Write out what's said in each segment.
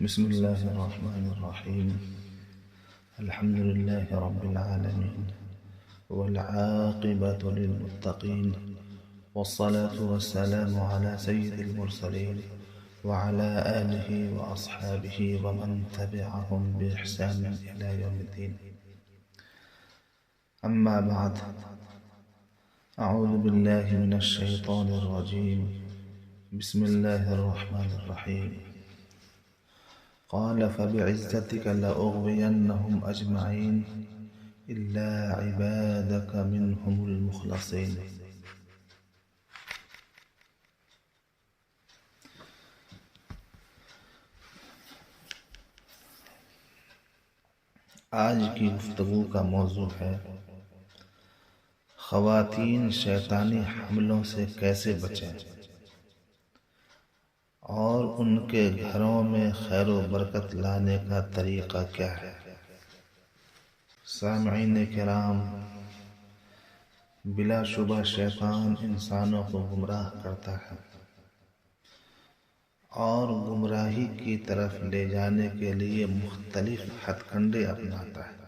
بسم الله الرحمن الرحيم. الحمد لله رب العالمين، والعاقبة للمتقين، والصلاة والسلام على سيد المرسلين وعلى آله وأصحابه ومن تبعهم بإحسان إلى يوم الدين. أما بعد، أعوذ بالله من الشيطان الرجيم. بسم الله الرحمن الرحيم. قال فبعزتك لأغوينهم أجمعين إلا عبادك منهم المخلصين. آج کی گفتگو کا موضوع ہے خواتین شیطانی حملوں سے کیسے بچیں اور ان کے گھروں میں خیر و برکت لانے کا طریقہ کیا ہے۔ سامعین کرام، بلا شبہ شیطان انسانوں کو گمراہ کرتا ہے اور گمراہی کی طرف لے جانے کے لیے مختلف ہتھ کنڈے اپناتا ہے،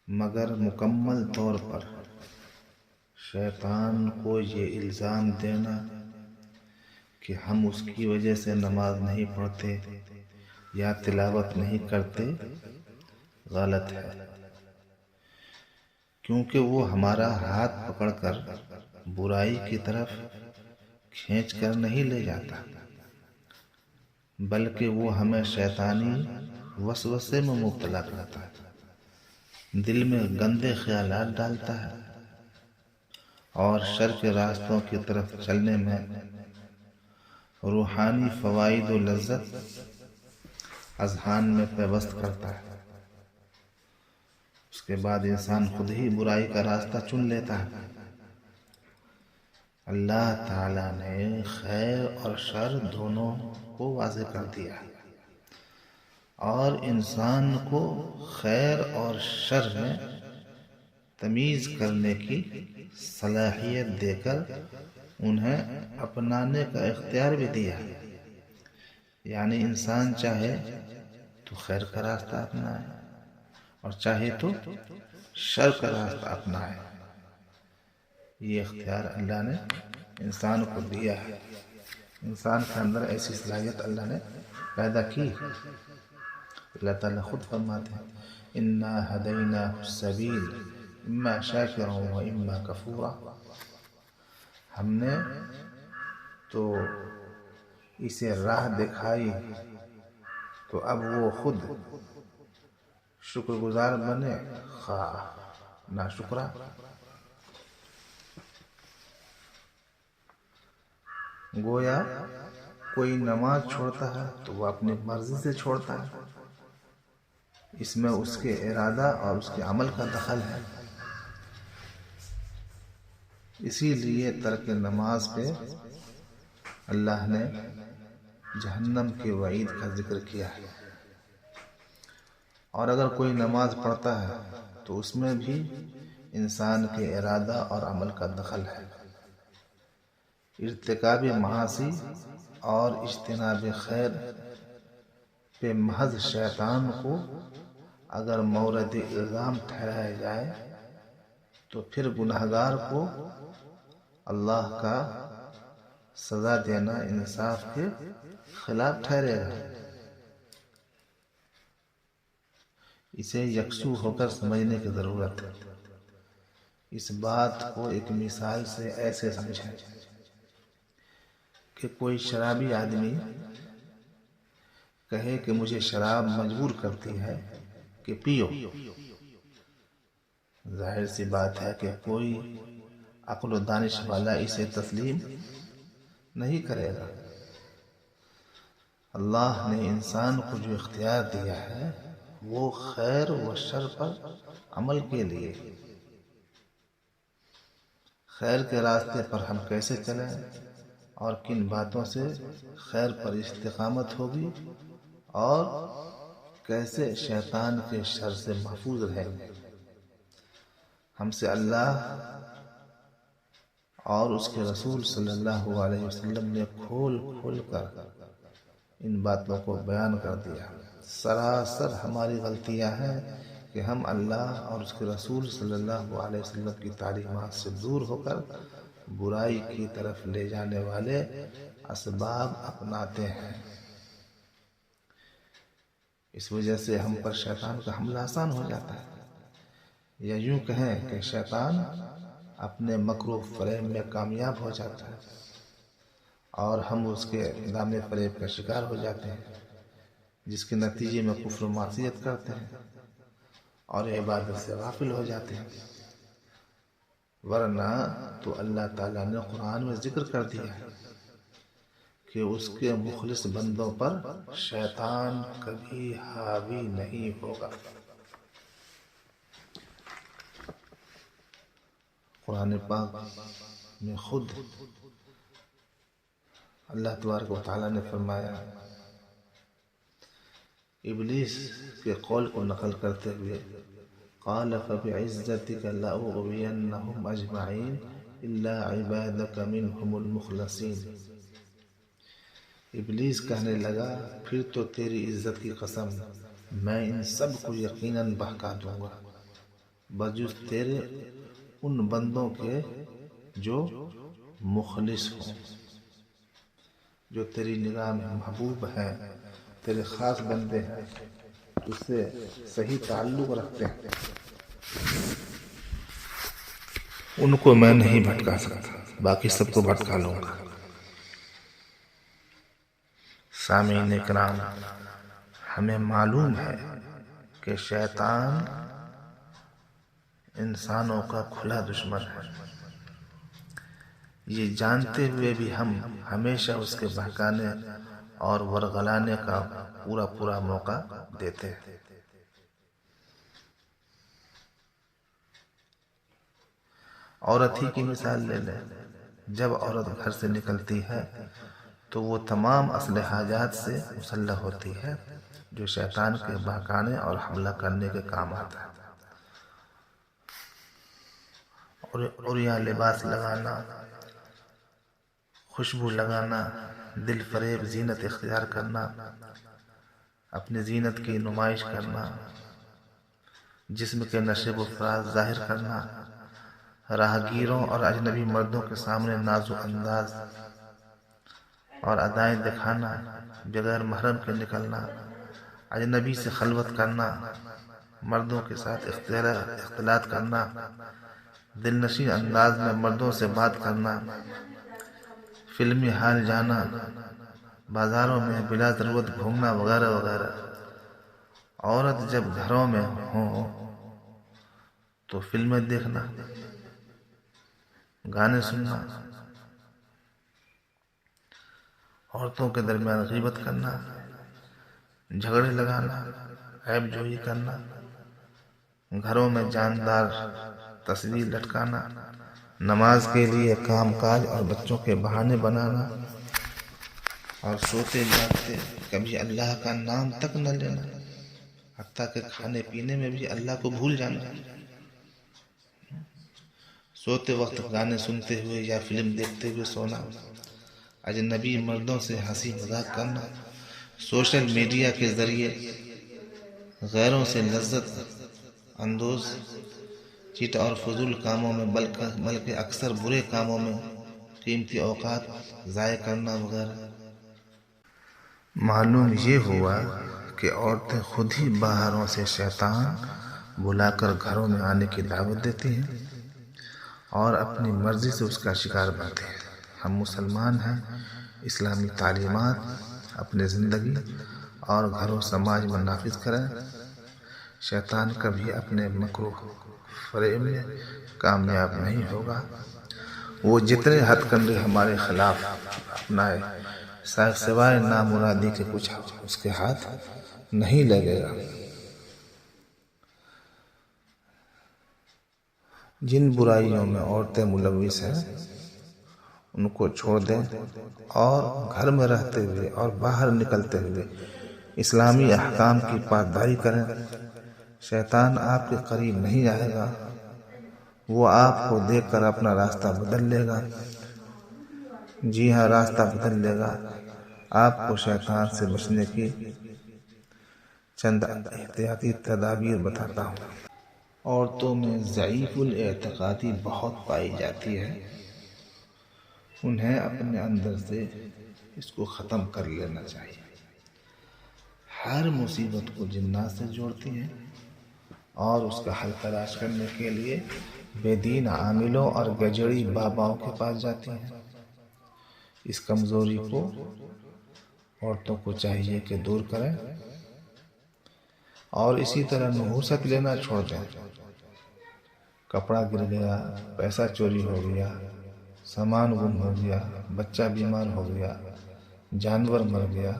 مگر مکمل طور پر شیطان کو یہ الزام دینا کہ ہم اس کی وجہ سے نماز نہیں پڑھتے یا تلاوت نہیں کرتے غلط ہے، کیونکہ وہ ہمارا ہاتھ پکڑ کر برائی کی طرف کھینچ کر نہیں لے جاتا، بلکہ وہ ہمیں شیطانی وسوسے میں مبتلا کرتا ہے، دل میں گندے خیالات ڈالتا ہے اور شر کے راستوں کی طرف چلنے میں روحانی فوائد و لذت اذہان میں پیوست کرتا ہے۔ اس کے بعد انسان خود ہی برائی کا راستہ چن لیتا ہے۔ اللہ تعالیٰ نے خیر اور شر دونوں کو واضح کر دیا اور انسان کو خیر اور شر میں تمیز کرنے کی صلاحیت دے کر انہیں اپنانے کا اختیار بھی دیا، یعنی انسان چاہے تو خیر کا راستہ اپنائے اور چاہے تو شر کا راستہ اپنائے۔ یہ اختیار اللہ نے انسان کو دیا ہے، انسان کے اندر ایسی صلاحیت اللہ نے پیدا کی۔ اللہ تعالیٰ خود فرماتے ہیں اِنَّا هَدَيْنَاهُ السَّبِيلَ إِمَّا شَاكِرًا وَإِمَّا كَفُورًا۔ ہم نے تو اسے راہ دکھائی تو اب وہ خود شکر گزار بنے خواہ ناشکرا۔ گویا کوئی نماز چھوڑتا ہے تو وہ اپنی مرضی سے چھوڑتا ہے، اس میں اس کے ارادہ اور اس کے عمل کا دخل ہے۔ اسی لیے ترک نماز پہ اللہ نے جہنم کے وعید کا ذکر کیا ہے، اور اگر کوئی نماز پڑھتا ہے تو اس میں بھی انسان کے ارادہ اور عمل کا دخل ہے۔ ارتکاب معاصی اور اجتناب خیر پہ محض شیطان کو اگر مورد الزام ٹھہرایا جائے تو پھر گنہگار کو اللہ کا سزا دینا انصاف کے خلاف ٹھہرے گا۔ اسے یکسو ہو کر سمجھنے کی ضرورت ہے۔ اس بات کو ایک مثال سے ایسے سمجھیں کہ کوئی شرابی آدمی کہے کہ مجھے شراب مجبور کرتی ہے کہ پیو۔ ظاہر سی بات ہے کہ کوئی عقل و دانش والا اسے تسلیم نہیں کرے گا۔ اللہ نے انسان کو جو اختیار دیا ہے وہ خیر و شر پر عمل کے لیے۔ خیر کے راستے پر ہم کیسے چلیں اور کن باتوں سے خیر پر استقامت ہوگی اور کیسے شیطان کے شر سے محفوظ رہیں گے، ہم سے اللہ اور اس کے رسول صلی اللہ علیہ وسلم نے کھول کھول کر ان باتوں کو بیان کر دیا۔ سراسر ہماری غلطیاں ہیں کہ ہم اللہ اور اس کے رسول صلی اللہ علیہ وسلم کی تعلیمات سے دور ہو کر برائی کی طرف لے جانے والے اسباب اپناتے ہیں۔ اس وجہ سے ہم پر شیطان کا حملہ آسان ہو جاتا ہے، یا یوں کہیں کہ شیطان اپنے مکر و فریب میں کامیاب ہو جاتا ہے اور ہم اس کے دام فریب کا شکار ہو جاتے ہیں، جس کے نتیجے میں کفر و معصیت کرتے ہیں اور عبادت سے غافل ہو جاتے ہیں۔ ورنہ تو اللہ تعالیٰ نے قرآن میں ذکر کر دیا ہے کہ اس کے مخلص بندوں پر شیطان کبھی حاوی نہیں ہوگا۔ قرآن پاک میں خود اللہ تبارک و تعالیٰ نے فرمایا، ابلیس کے قول کو نقل کرتے ہوئے، قال فبعزتك لأغوينهم اجمعین الا عبادك منهم المخلصین۔ ابلیس کہنے لگا، پھر تو تیری عزت کی قسم، میں ان سب کو یقیناً بہکا دوں گا بجز تیرے ان بندوں کے جو مخلص ہوں، جو تیری نگاہ میں محبوب ہیں، تیرے خاص بندے ہیں، اس سے صحیح تعلق رکھتے ہیں، ان کو میں نہیں بھٹکا سکتا، باقی سب کو بھٹکا لوں گا۔ سامعین اکرام، ہمیں معلوم ہے کہ شیطان انسانوں کا کھلا دشمن ہے، یہ جانتے ہوئے بھی ہم ہمیشہ اس کے بہکانے اور ورغلانے کا پورا موقع دیتے ہیں۔ عورت ہی کی مثال لے لیں، جب عورت گھر سے نکلتی ہے تو وہ تمام اصل حاجات سے مسلح ہوتی ہے جو شیطان کے بہکانے اور حملہ کرنے کے کام آتا ہے۔ اور یہاں لباس لگانا، خوشبو لگانا، دل فریب زینت اختیار کرنا، اپنی زینت کی نمائش کرنا، جسم کے نشیب و فراز ظاہر کرنا، راہگیروں اور اجنبی مردوں کے سامنے نازک انداز اور ادائیں دکھانا، بغیر محرم کے نکلنا، اجنبی سے خلوت کرنا، مردوں کے ساتھ اختلاط کرنا، دل نشین انداز میں مردوں سے بات کرنا، فلمی حال جانا، بازاروں میں بلا ضرورت گھومنا وغیرہ وغیرہ۔ عورت جب گھروں میں ہو تو فلمیں دیکھنا، گانے سننا، عورتوں کے درمیان غیبت کرنا، جھگڑے لگانا، عیب جوئی کرنا، گھروں میں جاندار تصویر لٹکانا، نماز کے لیے کام کاج اور بچوں کے بہانے بنانا، اور سوتے جاگتے کبھی اللہ کا نام تک نہ لینا، حتیٰ کہ کھانے پینے میں بھی اللہ کو بھول جانا، سوتے وقت گانے سنتے ہوئے یا فلم دیکھتے ہوئے سونا، اجنبی مردوں سے ہنسی مذاق کرنا، سوشل میڈیا کے ذریعے غیروں سے لذت اندوز چٹ اور فضول کاموں میں بلکہ اکثر برے کاموں میں قیمتی اوقات ضائع کرنا وغیرہ۔ معلوم یہ ہوا کہ عورتیں خود ہی باہروں سے شیطان بلا کر گھروں میں آنے کی دعوت دیتی ہیں اور اپنی مرضی سے اس کا شکار بنتے ہیں۔ ہم مسلمان ہیں، اسلامی تعلیمات اپنے زندگی اور گھر و سماج میں نافذ کریں، شیطان کبھی اپنے مکر و فریب میں کامیاب نہیں ہوگا۔ وہ جتنے ہتھ کنڈے ہمارے خلاف اپنائے، سوائے نامرادی کے کچھ اس کے ہاتھ نہیں لگے گا۔ جن برائیوں میں عورتیں ملوث ہیں ان کو چھوڑ دیں اور گھر میں رہتے ہوئے اور باہر نکلتے ہوئے اسلامی احکام کی پاسداری کریں۔ شیطان آپ کے قریب نہیں آئے گا، وہ آپ کو دیکھ کر اپنا راستہ بدل لے گا۔ جی ہاں، راستہ بدل لے گا، آپ کو شیطان سے بچنے کی چند احتیاطی تدابیر بتاتا ہوں۔ عورتوں میں ضعیف الاعتقادی بہت پائی جاتی ہے، انہیں اپنے اندر سے اس کو ختم کر لینا چاہیے۔ ہر مصیبت کو جنات سے جوڑتی ہیں اور اس کا حل تلاش کرنے کے لیے بے دین عاملوں اور گجڑی باباؤں کے پاس جاتی ہیں۔ اس کمزوری کو عورتوں کو چاہیے کہ دور کریں اور اسی طرح نحوست لینا چھوڑ دیں۔ کپڑا گر گیا، پیسہ چوری ہو گیا، سامان گم ہو گیا، بچہ بیمار ہو گیا، جانور مر گیا،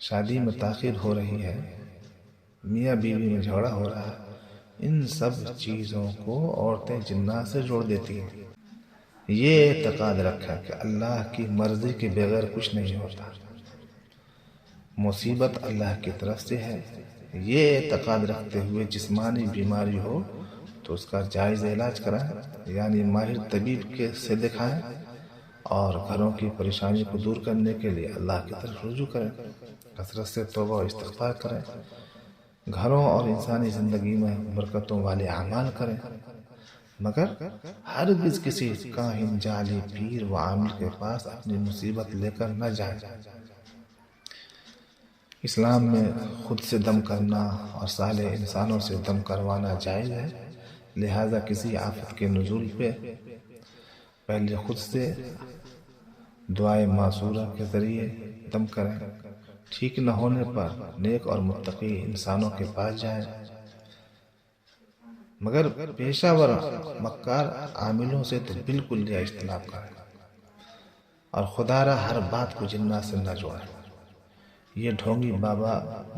شادی میں تاخیر ہو رہی ہے، میاں بیوی میں جھگڑا ہو رہا ہے، ان سب چیزوں کو عورتیں جنات سے جوڑ دیتی ہیں۔ یہ اعتقاد رکھا کہ اللہ کی مرضی کے بغیر کچھ نہیں ہوتا، مصیبت اللہ کی طرف سے ہے۔ یہ اعتقاد رکھتے ہوئے جسمانی بیماری ہو تو اس کا جائز علاج کرائیں، یعنی ماہر طبیب سے دکھائیں، اور گھروں کی پریشانی کو دور کرنے کے لیے اللہ کی طرف رجوع کریں، کثرت سے توبہ و استغفار کریں، گھروں اور انسانی زندگی میں برکتوں والے اعمال کریں، مگر ہرگز کسی کاہن، جعلی پیر و عامل کے پاس اپنی مصیبت لے کر نہ جائیں۔ اسلام میں خود سے دم کرنا اور صالح انسانوں سے دم کروانا جائز ہے، لہذا کسی آفت کے نزول پہ پہلے خود سے دعائے معصورہ کے ذریعے دم کریں، ٹھیک نہ ہونے پر نیک اور متقی انسانوں کے پاس جائیں، مگر پیشہ ور مکار عاملوں سے تو بالکل یہ اجتناب کریں، اور خدا را ہر بات کو جنات سے نہ جوڑیں۔ یہ ڈھونگی بابا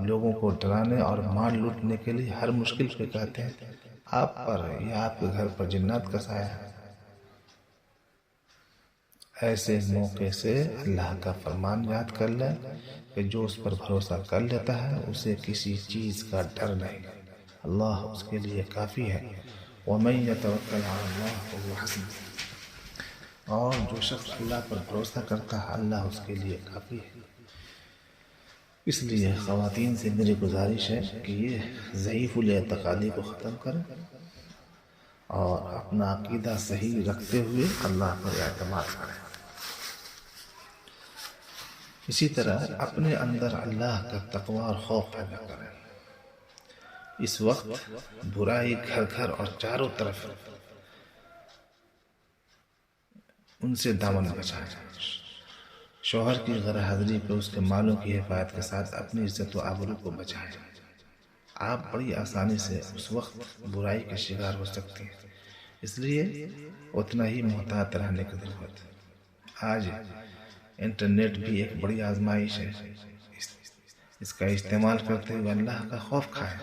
لوگوں کو ڈرانے اور مال لوٹنے کے لیے ہر مشکل پہ کہتے ہیں آپ پر یا آپ کے گھر پر جنات کا سایہ ہے۔ ایسے موقع سے اللہ کا فرمان یاد کر لیں کہ جو اس پر بھروسہ کر لیتا ہے اسے کسی چیز کا ڈر نہیں، اللہ اس کے لیے کافی ہے۔ وَمَن يَتَوَكَّلْ عَلَى اللَّهِ فَهُوَ حَسْبُهُ، اور جو شخص اللہ پر بھروسہ کرتا ہے اللہ اس کے لیے کافی ہے۔ اس لیے خواتین سے میری گزارش ہے کہ یہ ضعیف الاعتقادی کو ختم کریں اور اپنا عقیدہ صحیح رکھتے ہوئے اللہ پر اعتماد کریں۔ اسی طرح اپنے اندر اللہ کا تقوی اور خوف پیدا کریں۔ اس وقت برائی گھر گھر اور چاروں طرف، ان سے دامن بچائیں۔ شوہر کی غیر حاضری پہ اس کے مالوں کی حفاظت کے ساتھ اپنی عزت و آبرو کو بچائیں۔ آپ بڑی آسانی سے اس وقت برائی کے شکار ہو سکتے ہیں، اس لیے اتنا ہی محتاط رہنے کی ضرورت ہے۔ آج انٹرنیٹ بھی ایک بڑی آزمائش ہے، اس کا استعمال کرتے ہوئے اللہ کا خوف کھائیں،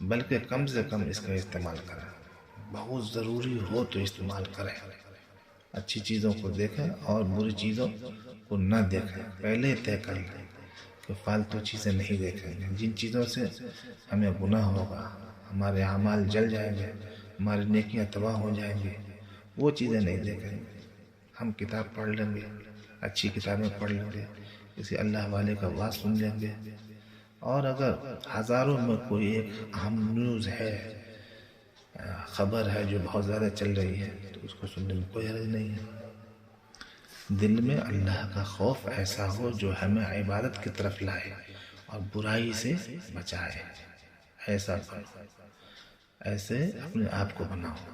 بلکہ کم سے کم اس کا استعمال کریں، بہت ضروری ہو تو استعمال کریں۔ اچھی چیزوں کو دیکھیں اور بری چیزوں کو نہ دیکھیں، پہلے طے کر لیں کہ فالتو چیزیں نہیں دیکھیں گے، جن چیزوں سے ہمیں گناہ ہوگا، ہمارے اعمال جل جائیں گے، ہماری نیکیاں تباہ ہو جائیں گی، وہ چیزیں نہیں دیکھیں گے۔ ہم کتاب پڑھ لیں گے، اچھی کتابیں پڑھ لیں گے، کسی اللہ والے کا واعظ سن لیں گے، اور اگر ہزاروں میں کوئی ایک اہم نیوز ہے، خبر ہے جو بہت زیادہ چل رہی ہے، تو اس کو سننے میں کوئی حرج نہیں ہے۔ دل میں اللہ کا خوف ایسا ہو جو ہمیں عبادت کی طرف لائے اور برائی سے بچائے، ایسا بنو، ایسے اپنے آپ کو بناؤ۔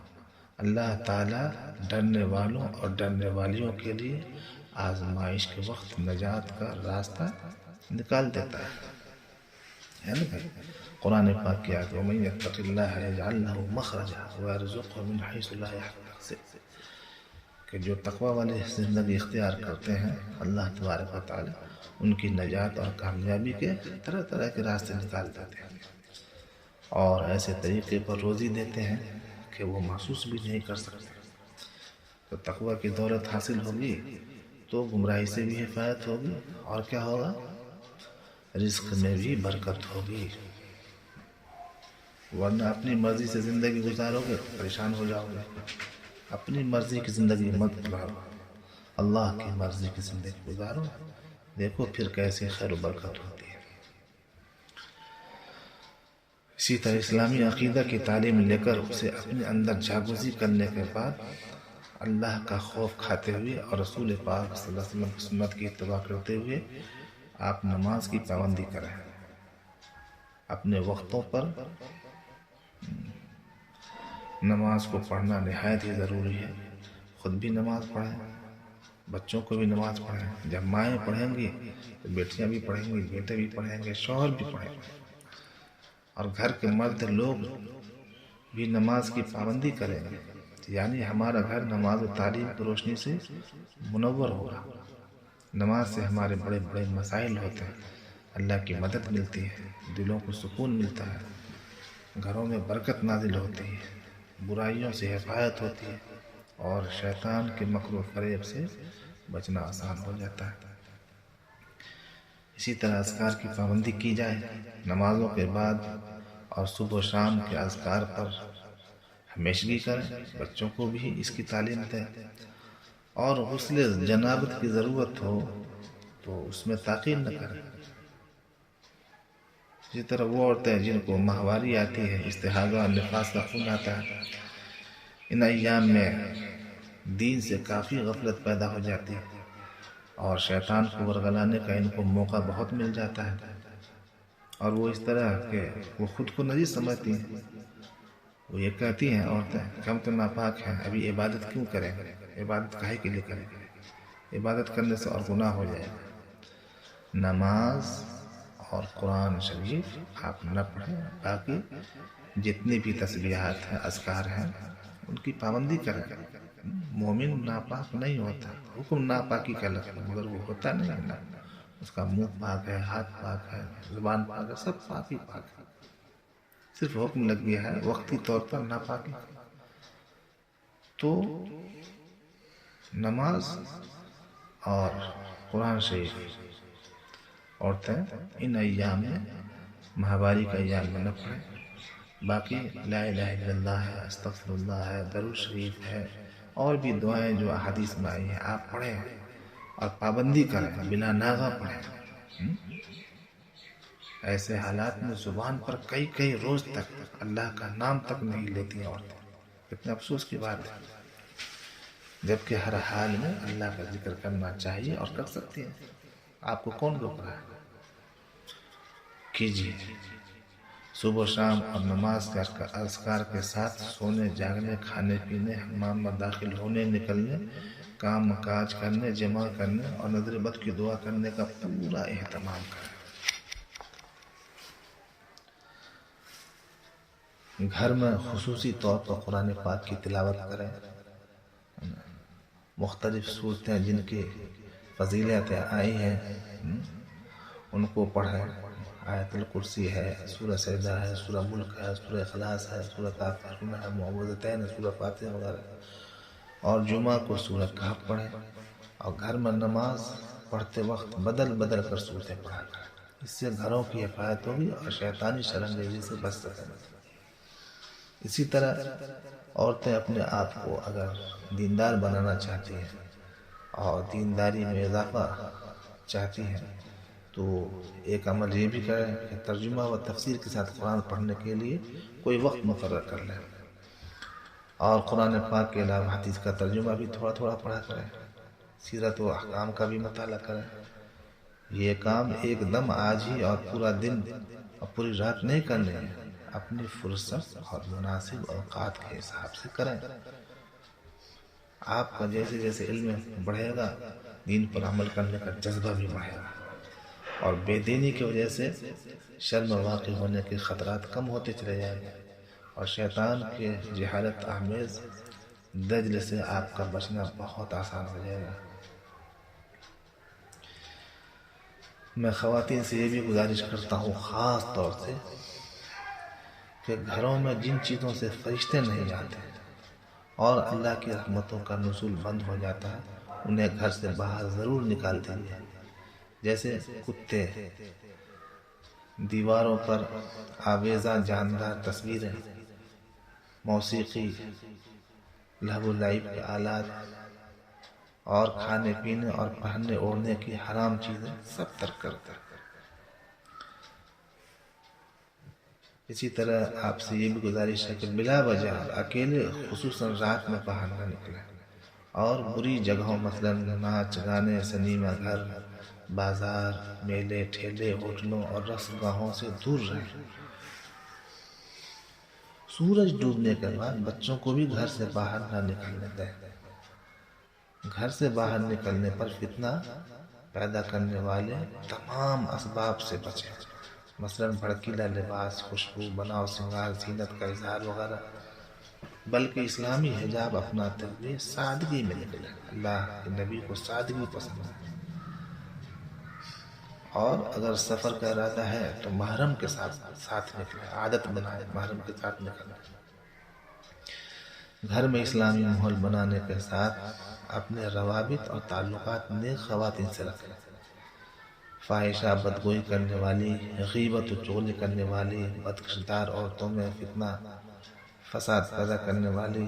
اللہ تعالیٰ ڈرنے والوں اور ڈرنے والیوں کے لیے آزمائش کے وقت نجات کا راستہ نکال دیتا ہے نا بھائی؟ قرآن پاک کی آیت وَمَن يَتَّقِ اللَّهَ يَجْعَلْ لَهُ مَخْرَجًا وَيَرْزُقْهُ مِنْ حَيْثُ لَا يَحْتَسِبُ، کہ جو تقوی والے زندگی اختیار کرتے ہیں اللہ تبارک و تعالی ان کی نجات اور کامیابی کے طرح طرح کے راستے نکال دیتے ہیں، اور ایسے طریقے پر روزی دیتے ہیں کہ وہ محسوس بھی نہیں کر سکتے۔ تو تقوی کی دولت حاصل ہوگی تو گمراہی سے بھی حفاظت ہوگی، اور کیا ہوگا؟ رزق میں بھی برکت ہوگی، ورنہ اپنی مرضی سے زندگی گزارو گے پریشان ہو جاؤ گے۔ اپنی مرضی کی زندگی مت گزارو، اللہ کی مرضی کی زندگی گزارو، دیکھو پھر کیسے خیر و برکت ہوتی ہے۔ اسی طرح اسلامی عقیدہ کی تعلیم لے کر اسے اپنے اندر جاگزی کرنے کے بعد اللہ کا خوف کھاتے ہوئے اور رسول پاک صلی اللہ علیہ وسلم کی سنت کی اتباع کرتے ہوئے آپ نماز کی پابندی کریں، اپنے وقتوں پر نماز کو پڑھنا نہایت ہی ضروری ہے۔ خود بھی نماز پڑھیں، بچوں کو بھی نماز پڑھیں، جب مائیں پڑھیں گی تو بیٹیاں بھی پڑھیں گی، بیٹے بھی پڑھیں گے، شوہر بھی پڑھیں گے، اور گھر کے مرد لوگ بھی نماز کی پابندی کریں گے، یعنی ہمارا گھر نماز و تعلیم کی روشنی سے منور ہوگا۔ نماز سے ہمارے بڑے بڑے مسائل ہوتے ہیں، اللہ کی مدد ملتی ہے، دلوں کو سکون ملتا ہے، گھروں میں برکت نازل ہوتی ہے، برائیوں سے حفاظت ہوتی ہے، اور شیطان کے مکر و فریب سے بچنا آسان ہو جاتا ہے۔ اسی طرح اذکار کی پابندی کی جائے، نمازوں کے بعد اور صبح و شام کے اذکار پر ہمیشگی کریں، بچوں کو بھی اس کی تعلیم دیں، اور غسل جنابت کی ضرورت ہو تو اس میں تاخیر نہ کریں۔ اسی طرح وہ عورتیں جن کو ماہواری آتی ہے، استحاضہ اور نفاس کا خون آتا ہے، ان ایام میں دین سے کافی غفلت پیدا ہو جاتی ہے، اور شیطان کو ورگلانے کا ان کو موقع بہت مل جاتا ہے، اور وہ اس طرح کہ وہ خود کو نجیس سمجھتی ہیں۔ وہ یہ کہتی ہیں عورتیں کہ ہم تو ناپاک ہیں، ابھی عبادت کیوں کریں گے، عبادت کاہے کے لیے کریں گے، عبادت کرنے سے اور گناہ ہو جائے گا۔ نماز اور قرآن شریف آپ نہ پڑھیں، باقی جتنی بھی تسبیحات ہیں، اذکار ہیں، ان کی پابندی کریں۔ مومن ناپاک نہیں ہوتا، حکم ناپاکی کا لگتا، مگر وہ ہوتا نہیں ہے نا، اس کا منہ پاک ہے، ہاتھ پاک ہے، زبان پاک ہے، سب پاک ہی پاک ہے، صرف حکم لگ گیا ہے وقتی طور پر ناپاکی۔ تو نماز اور قرآن شریف عورتیں ان ایام میں، ماہواری کے ایام میں نہ پڑھیں، باقی لا الہ الا اللہ ہے، استغفر اللہ ہے، درود شریف ہے، اور بھی دعائیں جو احادیث میں آئی ہیں آپ پڑھیں، اور پابندی کریں، بلا ناغہ پڑھیں۔ ایسے حالات میں زبان پر کئی کئی روز تک اللہ کا نام تک نہیں لیتی عورتیں، کتنے افسوس کی بات ہے، جبکہ ہر حال میں اللہ کا ذکر کرنا چاہیے اور کر سکتی ہیں، آپ کو کون روک رہا ہے؟ کیجیے۔ صبح و شام اور نماز کا اذکار کے ساتھ سونے جاگنے، کھانے پینے، حمام میں داخل ہونے نکلنے، کام کاج کرنے، جمع کرنے اور نظر بد کی دعا کرنے کا پورا اہتمام کریں۔ گھر میں خصوصی طور پر قرآن پاک کی تلاوت کریں، مختلف صورتیں جن کی فضیلتیں آئی ہیں ان کو پڑھیں، آیت الکرسی ہے، سورہ سجدہ ہے، سورہ ملک ہے، سورہ اخلاص ہے، سورہ کافرون ہے، معوذتین ہے، سورہ فاتحہ وغیرہ، اور جمعہ کو سورہ کہف پڑھیں، اور گھر میں نماز پڑھتے وقت بدل بدل کر صورتیں پڑھا کریں، اس سے گھروں کی حفاظت ہوگی اور شیطانی شرنگیزی سے بچ سکیں گے۔ اسی طرح عورتیں اپنے آپ کو اگر دیندار بنانا چاہتی ہیں اور دینداری میں اضافہ چاہتی ہیں تو ایک عمل یہ بھی کریں کہ ترجمہ و تفسیر کے ساتھ قرآن پڑھنے کے لیے کوئی وقت مقرر کر لیں، اور قرآن پاک کے علاوہ حدیث کا ترجمہ بھی تھوڑا تھوڑا پڑھا کریں، سیرت و احکام کا بھی مطالعہ کریں۔ یہ کام ایک دم آج ہی اور پورا دن اور پوری رات نہیں کرنے ہیں، اپنی فرصت اور مناسب اوقات کے حساب سے کریں۔ آپ کا جیسے جیسے علم بڑھے گا، دین پر عمل کرنے کا جذبہ بھی بڑھے گا، اور بے دینی کی وجہ سے شرم واقع ہونے کے خطرات کم ہوتے چلے جائیں گے، اور شیطان کے جہالت آمیز دجل سے آپ کا بچنا بہت آسان ہو جائے گا۔ میں خواتین سے یہ بھی گزارش کرتا ہوں خاص طور سے کہ گھروں میں جن چیزوں سے فرشتے نہیں آتے اور اللہ کی رحمتوں کا نزول بند ہو جاتا ہے انہیں گھر سے باہر ضرور نکال دیجیے، جیسے کتے، دیواروں پر آویزاں جاندار تصویریں، موسیقی، لہو و لعب کے آلات، اور کھانے پینے اور پہننے اوڑھنے کی حرام چیزیں سب ترک کرتا ہے۔ اسی طرح آپ سے یہ بھی گزارش ہے کہ بلا وجہ اکیلے خصوصاً رات میں باہر نہ نکلیں، اور بری جگہوں مثلاً ناچ گانے، سنیما گھر، بازار، میلے ٹھیلے، ہوٹلوں اور رقص گاہوں سے دور رہیں۔ سورج ڈوبنے کے بعد بچوں کو بھی گھر سے باہر نہ نکلنے دیں۔ گھر سے باہر نکلنے پر فتنہ پیدا کرنے والے تمام اسباب سے بچیں، مثلاً بھڑکیلا لباس، خوشبو، بناؤ سنگار، زینت کا اظہار وغیرہ، بلکہ اسلامی حجاب اپناتے ہوئے سادگی میں نکلیں۔ اللہ کے نبی کو سادگی پسند ہے، اور اگر سفر کا ارادہ ہے تو محرم کے ساتھ نکلیں، عادت بنائیں محرم کے ساتھ نکلیں۔ گھر میں اسلامی ماحول بنانے کے ساتھ اپنے روابط اور تعلقات نیک خواتین سے رکھیں۔ فاحشہ، بدگوئی کرنے والی، غیبت و چغلی کرنے والی، بد کردار عورتوں میں فتنہ فساد پیدا کرنے والی،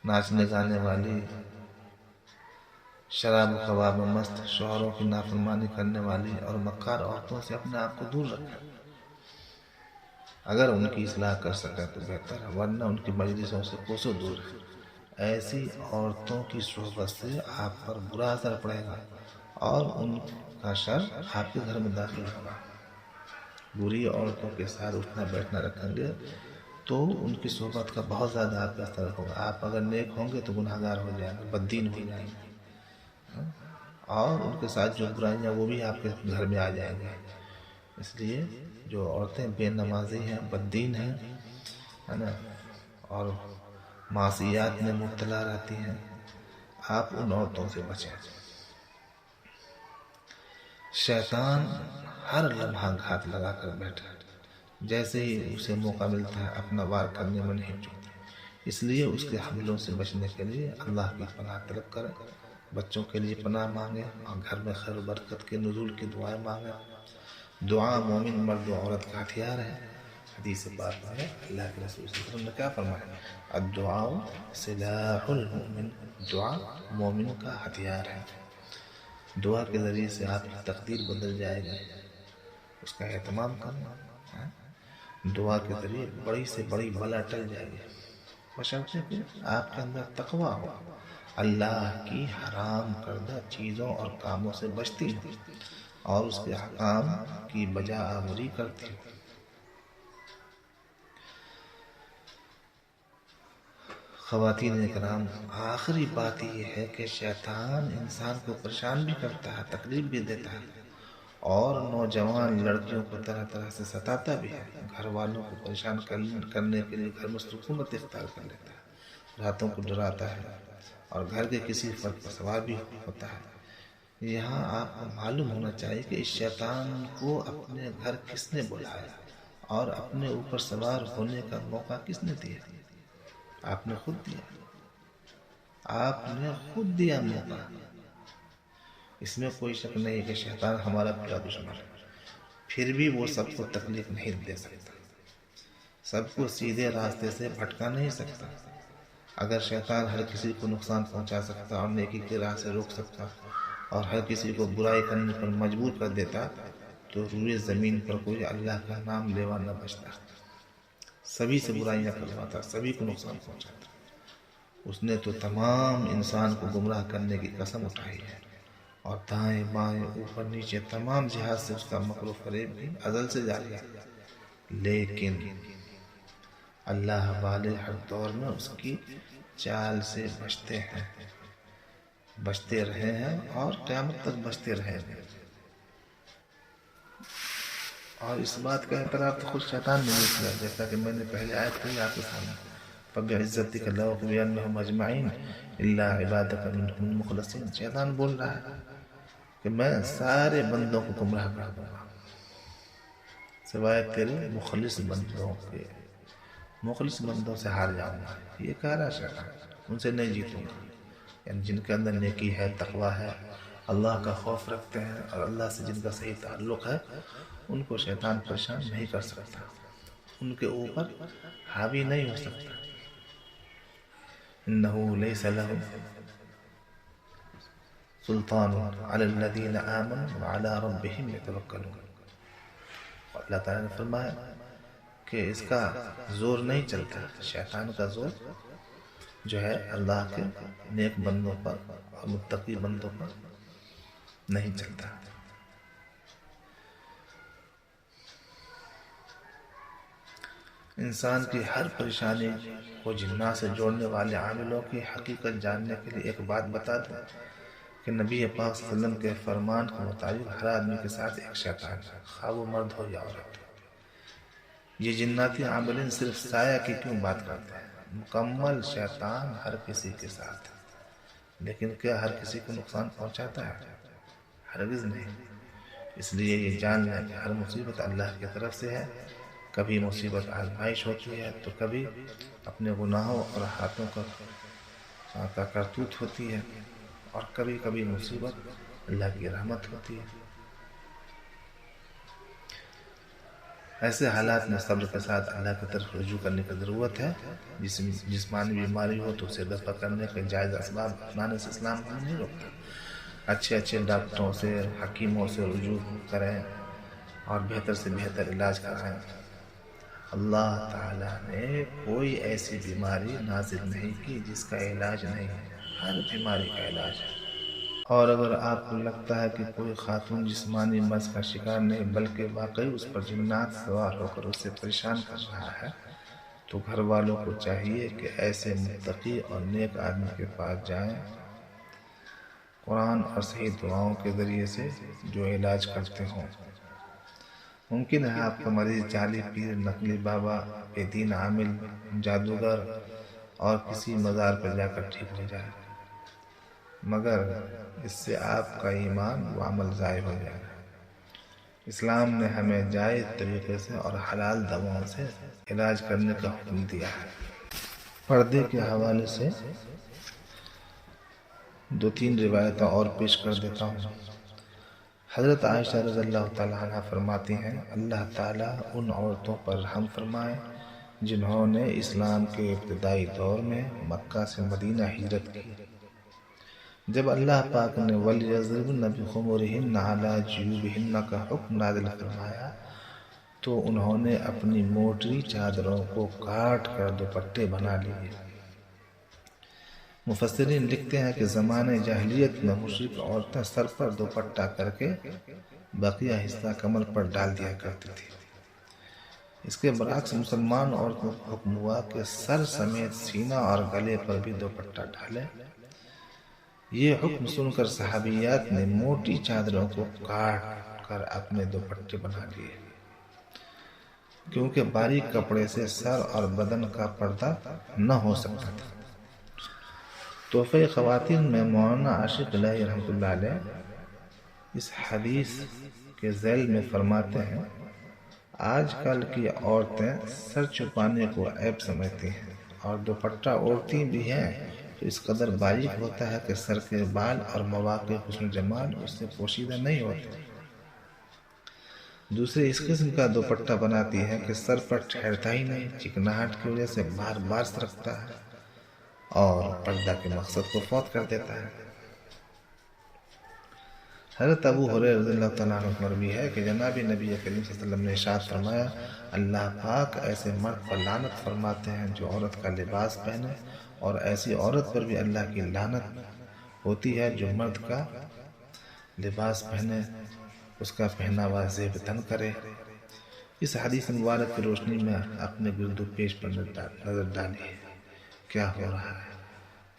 ناچنے گانے والی، شراب و کباب میں مست، شوہروں کی نافرمانی کرنے والی اور مکار عورتوں سے اپنے آپ کو دور رکھیں۔ اگر ان کی اصلاح کر سکیں تو بہتر ہے، ورنہ ان کی مجلسوں سے کوسوں دور رہیں۔ ایسی عورتوں کی صحبت سے آپ پر برا اثر پڑے گا اور ان کا شر آپ کے گھر میں داخل ہوگا۔ بری عورتوں کے ساتھ اٹھنا بیٹھنا رکھیں گے تو ان کی صحبت کا بہت زیادہ آپ کا اثر ہوگا۔ آپ اگر نیک ہوں گے تو گناہگار ہو جائیں گے، بددین ہو جائیں گے، اور ان کے ساتھ جو برائیاں وہ بھی آپ کے گھر میں آ جائیں گے۔ اس لیے جو عورتیں بے نمازی ہیں، بددین ہیں، ہے نا، اور معصیات میں مبتلا رہتی ہیں، آپ ان عورتوں سے بچیں۔ شیطان ہر لمحہ گھات لگا کر بیٹھا، جیسے ہی اسے موقع ملتا ہے اپنا وار کرنے میں نہیں چکتا۔ اس لیے اس کے حملوں سے بچنے کے لیے اللہ کی پناہ طلب کریں، بچوں کے لیے پناہ مانگیں اور گھر میں خیر و برکت کے نزول کی دعائیں مانگیں۔ دعا مومن مرد و عورت کا ہتھیار ہے۔ حدیث پاک میں اللہ کے رسول صلی اللہ علیہ وسلم نے کیا فرمایا؟ الدعاء سلاح المؤمن، دعا مومن کا ہتھیار ہے۔ دعا کے ذریعے سے آپ کی تقدیر بدل جائے گی، اس کا اہتمام کرنا۔ دعا کے ذریعے بڑی سے بڑی بلا ٹل جائے گی، بشرطے کہ آپ کے اندر تقویٰ ہو، اللہ کی حرام کردہ چیزوں اور کاموں سے بچتی ہو اور اس کے احکام کی بجا آوری کرتی ہو۔ خواتین کرام، آخری بات یہ ہے کہ شیطان انسان کو پریشان بھی کرتا ہے، تکلیف بھی دیتا ہے، اور نوجوان لڑکیوں کو طرح طرح سے ستاتا بھی ہے۔ گھر والوں کو پریشان کرنے کے لیے گھر میں سکونت اختیار کر لیتا ہے، راتوں کو ڈراتا ہے اور گھر کے کسی فرد پر سوار بھی ہوتا ہے۔ یہاں آپ کو معلوم ہونا چاہیے کہ اس شیطان کو اپنے گھر کس نے بلایا اور اپنے اوپر سوار ہونے کا موقع کس نے دیا؟ آپ نے خود دیا، آپ نے خود دیا موقع۔ اس میں کوئی شک نہیں کہ شیطان ہمارا بڑا دشمن ہے، پھر بھی وہ سب کو تکلیف نہیں دے سکتا، سب کو سیدھے راستے سے بھٹکا نہیں سکتا۔ اگر شیطان ہر کسی کو نقصان پہنچا سکتا اور نیکی کی راہ سے روک سکتا اور ہر کسی کو برائی کرنے پر مجبور کر دیتا تو روئے زمین پر کوئی اللہ کا نام لیوا نہ بچتا، سبھی سے برائیاں کرواتا، سبھی کو نقصان پہنچاتا۔ اس نے تو تمام انسان کو گمراہ کرنے کی قسم اٹھائی ہے، اور دائیں بائیں اوپر نیچے تمام جہات سے اس کا مکر و فریب بھی ازل سے جاری ہے، لیکن اللہ والے ہر دور میں اس کی چال سے بچتے ہیں، بچتے رہے ہیں اور قیامت تک بچتے رہیں گے۔ اور اس بات کا اعتراف تو خود شیطان نے بھی کیا، جیسا کہ میں نے پہلے آیت کہی آپ کے سامنے، فَبِعِزَّتِكَ لَأُغْوِيَنَّهُمْ أَجْمَعِينَ إِلَّا عِبَادَكَ مِنْهُمُ الْمُخْلَصِينَ۔ شیطان بول رہا ہے کہ میں سارے بندوں کو گمراہ کر دوں گا سوائے تیرے مخلص بندوں کے، مخلص بندوں سے ہار جاؤں گا۔ یہ کہہ رہا شیطان، ان سے نہیں جیتوں گا، یعنی جن کے اندر نیکی ہے، تقویٰ ہے، اللہ کا خوف رکھتے ہیں اور اللہ سے جن کا صحیح تعلق ہے، ان کو شیطان پریشان نہیں کر سکتا، ان کے اوپر حاوی نہیں ہو سکتا۔ انہو لیس لہ سلطان علی الذین آمنوا وعلی ربہم یتوکلون. اللہ تعالیٰ نے فرمایا کہ اس کا زور نہیں چلتا، شیطان کا زور جو ہے اللہ کے نیک بندوں پر اور متقی بندوں پر نہیں چلتا. انسان کی ہر پریشانی کو جنات سے جوڑنے والے عاملوں کی حقیقت جاننے کے لیے ایک بات بتا دوں کہ نبی پاک صلی اللہ علیہ وسلم کے فرمان کے مطابق ہر آدمی کے ساتھ ایک شیطان ہے، خواہ وہ مرد ہو یا عورت. یہ جناتی عاملین صرف سایہ کی کیوں بات کرتے ہیں؟ مکمل شیطان ہر کسی کے ساتھ ہے، لیکن کیا ہر کسی کو نقصان پہنچاتا ہے؟ ہرگز نہیں. اس لیے یہ جان لیں کہ ہر مصیبت اللہ کی طرف سے ہے. کبھی مصیبت آزمائش ہوتی ہے تو کبھی اپنے گناہوں اور ہاتھوں کا کرتوت ہوتی ہے، اور کبھی کبھی مصیبت اللہ کی رحمت ہوتی ہے. ایسے حالات میں صبر کے ساتھ اللہ کی طرف رجوع کرنے کی ضرورت ہے. جسمانی بیماری ہو تو اسے دفع کرنے کے جائز اسباب اپنانے سے اسلام ہمیں نہیں روکتا. اچھے ڈاکٹروں سے، حکیموں سے رجوع کریں اور بہتر سے بہتر علاج کرائیں. اللہ تعالیٰ نے کوئی ایسی بیماری نازل نہیں کی جس کا علاج نہیں ہے. ہر بیماری کا علاج ہے. اور اگر آپ کو لگتا ہے کہ کوئی خاتون جسمانی مرض کا شکار نہیں بلکہ واقعی اس پر جنات سوار ہو کر اسے پریشان کر رہا ہے، تو گھر والوں کو چاہیے کہ ایسے متقی اور نیک آدمی کے پاس جائیں، قرآن اور صحیح دعاؤں کے ذریعے سے جو علاج کرتے ہوں. ممکن ہے آپ کا مریض جعلی پیر، نقلی بابا، بے دین عامل، جادوگر اور کسی مزار پر جا کر ٹھیک ہو جائے، مگر اس سے آپ کا ایمان و عمل ضائع ہو جائے گا. اسلام نے ہمیں جائز طریقے سے اور حلال دواؤں سے علاج کرنے کا حکم دیا ہے. پردے کے حوالے سے 2-3 روایتیں اور پیش کر دیتا ہوں. حضرت عائشہ رضی اللہ تعالیٰ عنہ فرماتی ہیں، اللہ تعالیٰ ان عورتوں پر رحم فرمائے جنہوں نے اسلام کے ابتدائی دور میں مکہ سے مدینہ ہجرت کی. جب اللہ پاک نے وَلْيَضْرِبْنَ بِخُمُرِهِنَّ عَلَىٰ جُيُوبِهِنَّ کا حکم نازل فرمایا تو انہوں نے اپنی موٹی چادروں کو کاٹ کر دوپٹے بنا لیے. مفسرین لکھتے ہیں کہ زمانے جاہلیت میں مشرک عورتیں سر پر دوپٹہ کر کے بقیہ حصہ کمر پر ڈال دیا کرتی تھی. اس کے برعکس مسلمان عورتوں کو حکم ہوا کہ سر سمیت سینہ اور گلے پر بھی دوپٹہ ڈالیں. یہ حکم سن کر صحابیات نے موٹی چادروں کو کاٹ کر اپنے دوپٹے بنا لیے، کیونکہ باریک کپڑے سے سر اور بدن کا پردہ نہ ہو سکتا تھا. تحفہ خواتین میں مولانا عاشق الہی رحمۃ اللہ علیہ اس حدیث کے ذیل میں فرماتے ہیں، آج کل کی عورتیں سر چھپانے کو عیب سمجھتی ہیں اور دوپٹہ اوڑھتی بھی ہیں تو اس قدر باریک ہوتا ہے کہ سر کے بال اور مواقع حسن و جمال اس سے پوشیدہ نہیں ہوتے. دوسرے اس قسم کا دوپٹہ بناتی ہے کہ سر پر ٹھہرتا ہی نہیں، چکناہٹ کی وجہ سے بار بار سرکتا ہے اور پردہ کے مقصد کو فوت کر دیتا ہے. حضرت ابو ہریرہ رضی اللہ تعالیٰ عنہ مروی ہے کہ جناب نبی کریم صلی اللہ علیہ وسلم نے ارشاد فرمایا، اللہ پاک ایسے مرد پر لعنت فرماتے ہیں جو عورت کا لباس پہنے، اور ایسی عورت پر بھی اللہ کی لعنت ہوتی ہے جو مرد کا لباس پہنے، اس کا پہناوا زیب تن کرے. اس حدیث مبارک کی روشنی میں اپنے گرد و پیش پر نظر ڈالیے. کیا ہو رہا ہے؟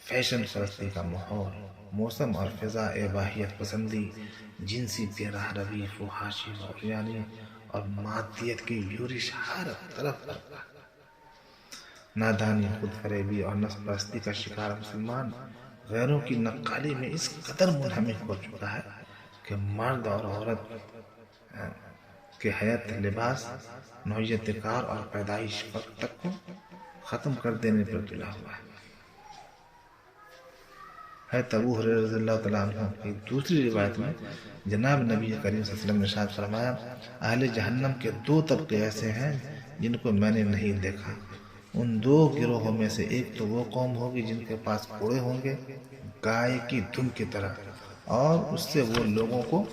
فیشن پرستی کا ماحول، موسم اور فضا اباحیت پسندی، جنسی پیراہ روی، فحاشی یعنی اور مادیت کی یورش ہر طرف برپا. نادانی، خود فریبی اور نفس پرستی کا شکار مسلمان غیروں کی نقالی میں اس قدر منہمک ہو چکا ہے کہ مرد اور عورت کے حیات لباس، نوعیت کار اور پیدائش وقت تک کو ختم کر دینے پر تلا ہوا ہے. ابو ہریرہ رضی اللہ تعالیٰ عنہ کی دوسری روایت میں جناب نبی کریم صلی اللہ علیہ وسلم نے ارشاد فرمایا، اہل جہنم کے 2 طبقے ایسے ہیں جن کو میں نے نہیں دیکھا. ان 2 گروہوں میں سے ایک تو وہ قوم ہوگی جن کے پاس گھوڑے ہوں گے گائے کی دم کی طرح، اور اس سے وہ لوگوں کو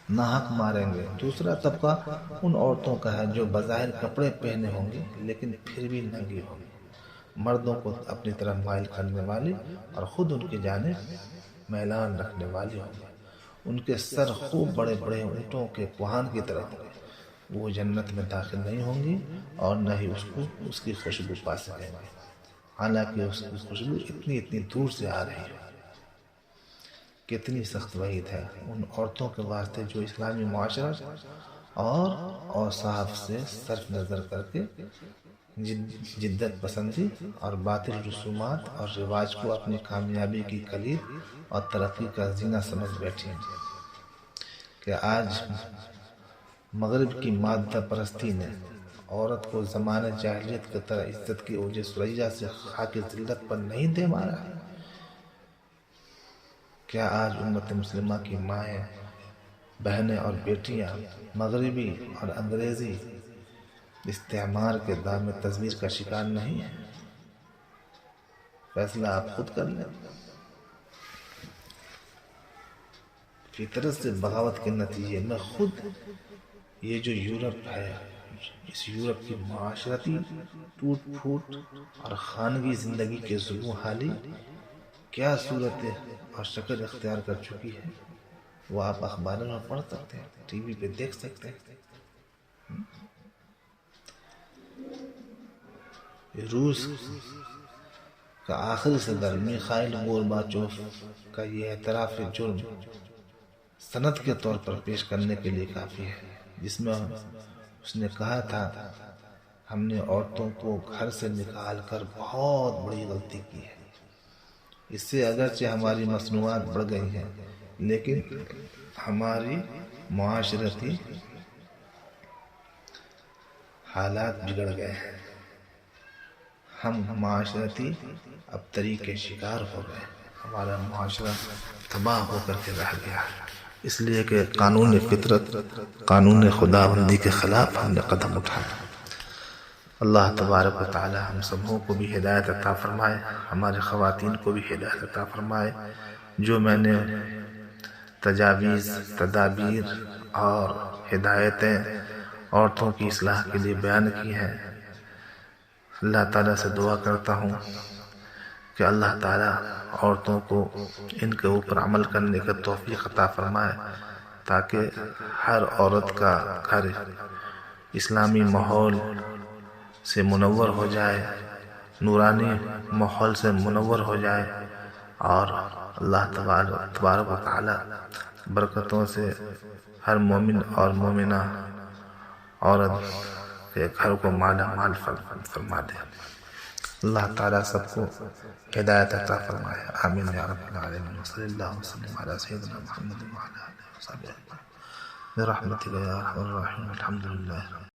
ناحق ماریں گے۔ دوسرا طبقہ ان عورتوں کا ہے جو بظاہر کپڑے پہنے ہوں گے لیکن پھر بھی ننگی ہوں گی، مردوں کو اپنی طرف مائل کرنے والی اور خود ان کی جانب میلان رکھنے والی ہوں گی۔ ان کے سر خوب بڑے بڑے اونٹوں کے کوہان کی طرح ہوں گے۔ وہ جنت میں داخل نہیں ہوں گی اور نہ ہی اس کی خوشبو پا سکیں گے، حالانکہ اس کی خوشبو اتنی دور سے آ رہی ہے۔ کتنی سخت وعید ہے ان عورتوں کے واسطے جو اسلامی معاشرت اور اوصاف سے صرف نظر کر کے جدت پسندی اور باطل رسومات اور رواج کو اپنی کامیابی کی کلید اور ترقی کا زینہ سمجھ بیٹھی ہیں۔ کہ آج مغرب کی مادہ پرستی نے عورت کو زمانہ جاہلیت کی طرح عزت کی اوج ثریا سے خاک ذلت پر نہیں دے مارا ہے۔ کیا آج امت مسلمہ کی مائیں، بہنیں اور بیٹیاں مغربی اور انگریزی استعمار کے دام تزویر کا شکار نہیں ہیں؟ فیصلہ آپ خود کر لیں۔ فطرت سے بغاوت کے نتیجے میں خود یہ جو یورپ ہے، اس یورپ کی معاشرتی ٹوٹ پھوٹ اور خانگی زندگی کے ظلم حالی کیا صورت اور شکل اختیار کر چکی ہے، وہ آپ اخبار میں پڑھ سکتے ہیں، ٹی وی پہ دیکھ سکتے ہیں۔ روس کا آخری صدر میخائیل گورباچوف کا یہ اعتراف جرم سند کے طور پر پیش کرنے کے لیے کافی ہے، جس میں اس نے کہا تھا، ہم نے عورتوں کو گھر سے نکال کر بہت بڑی غلطی کی ہے۔ اس سے اگرچہ ہماری مصنوعات بڑھ گئی ہیں لیکن ہماری معاشرتی حالات بگڑ گئے ہیں، ہم معاشرتی ابتری کے شکار ہو گئے، ہمارا معاشرہ تباہ ہو کر کے رہ گیا، اس لیے کہ قانون فطرت، قانون خداوندی کے خلاف ہم نے قدم اٹھایا۔ اللہ تبارک و تعالی ہم سبوں کو بھی ہدایت عطا فرمائے، ہمارے خواتین کو بھی ہدایت عطا فرمائے۔ جو میں نے تجاویز، تدابیر اور ہدایتیں عورتوں کی اصلاح کے لیے بیان کی ہیں، اللہ تعالیٰ سے دعا کرتا ہوں کہ اللہ تعالیٰ عورتوں کو ان کے اوپر عمل کرنے کا توفیق عطا فرمائے، تاکہ ہر عورت کا گھر اسلامی ماحول سے منور ہو جائے، نورانی ماحول سے منور ہو جائے، اور اللہ تبارک و تعالی برکتوں سے ہر مومن اور مومنہ عورت کے گھر کو مالا مال فرما دے۔ اللہ تعالیٰ سب کو ہدایت عطا فرمائے، آمین یا رب العالمین۔ صلی اللہ وسلم علی سیدنا محمد وعلی آلہ وصحبہ اجمعین برحمتک یا ارحم الراحمین۔ الحمدللہ۔